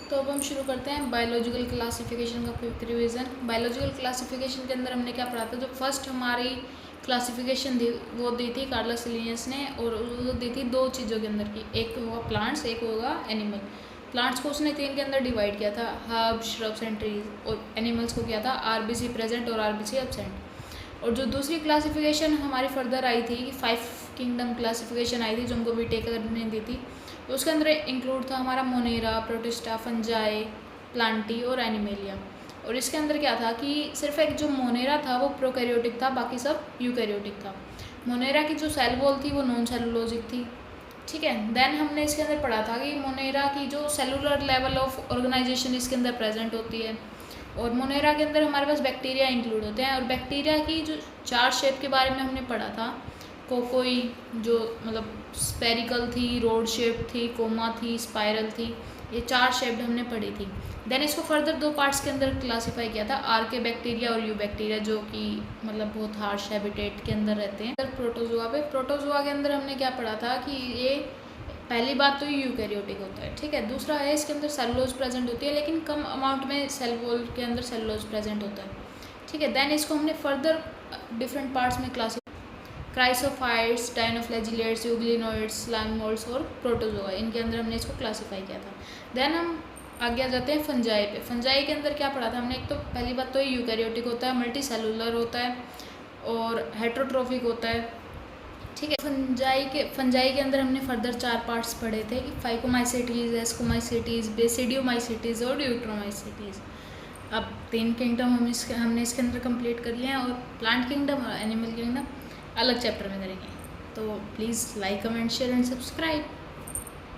तो अब हम शुरू करते हैं बायोलॉजिकल क्लासिफिकेशन का क्विक रिवीजन। बायोलॉजिकल क्लासिफिकेशन के अंदर हमने क्या पढ़ा था, जो फर्स्ट हमारी क्लासिफिकेशन थी वो दी थी कार्लस लिनियस ने, और वो दी थी दो चीज़ों के अंदर की, एक होगा प्लांट्स, एक होगा एनिमल। प्लांट्स को उसने तीन के अंदर डिवाइड किया था, हर्ब्स, श्रब्स एंड ट्रीज, और एनिमल्स को किया था आरबीसी प्रेजेंट और आरबीसी एब्सेंट। और जो दूसरी क्लासिफिकेशन हमारी फर्दर आई थी, 5 किंगडम क्लासिफिकेशन आई थी, जो हमको बीटेकर ने दी थी, तो उसके अंदर इंक्लूड था हमारा मोनेरा, प्रोटिस्टा, फंजाई, प्लांटी और एनिमेलिया। और इसके अंदर क्या था कि सिर्फ एक जो मोनेरा था वो प्रोकैरियोटिक था, बाकी सब यूकैरियोटिक था। मोनेरा की जो सेल वॉल थी वो नॉन सेलुलोजिक थी, ठीक है। देन हमने इसके अंदर पढ़ा था कि मोनेरा की जो सेलुलर लेवल ऑफ ऑर्गेनाइजेशन इसके अंदर प्रेजेंट होती है, और मोनेरा के अंदर हमारे पास बैक्टीरिया इंक्लूड होते हैं। और बैक्टीरिया की जो 4 शेप के बारे में हमने पढ़ा था, कोकोई जो मतलब स्पेरिकल थी, रोड शेप थी, कोमा थी, स्पाइरल थी, ये 4 शेप हमने पढ़ी थी। देन इसको फर्दर 2 पार्ट्स के अंदर क्लासीफाई किया था, आर्के बैक्टीरिया और यू बैक्टीरिया, जो कि मतलब बहुत हार्श हैबिटेट के अंदर रहते हैं। प्रोटोजोआ पे, प्रोटोजोआ के अंदर हमने क्या पढ़ा था कि ये पहली बात तो ये यूकैरियोटिक होता है, ठीक है। दूसरा है इसके अंदर सेलुलोज प्रेजेंट होती है, लेकिन कम अमाउंट में सेल वॉल के अंदर सेलुलोज प्रेजेंट होता है, ठीक है। देन इसको हमने फर्दर डिफरेंट पार्ट्स में क्लासीफाई, क्राइसोफाइट्स, डायनोफ्लैजिलेट्स, यूग्लिनोइड्स, स्लाइमोल्ड्स और प्रोटोजोआ, इनके अंदर हमने इसको क्लासीफाई किया था। देन हम आगे आ जाते हैं फंजाई पे। फंजाई के अंदर क्या पढ़ा था हमने, एक तो पहली बात तो ये यूकैरियोटिक होता है, मल्टी सेलुलर होता है और हेट्रोट्रोफिक होता है, ठीक है। फंजाई के अंदर हमने फर्दर 4 पार्ट्स पढ़े थे, फाइकोमाइसिटीज, एस्कोमाइसिटीज, बेसिडियोमाइसिटीज और ड्यूट्रोमाइसिटीज। अब 3 किंगडम हमने इसके अंदर कंप्लीट कर लिए हैं, और प्लांट किंगडम और एनिमल किंगडम अलग चैप्टर में करेंगे। तो please like, comment, share and subscribe.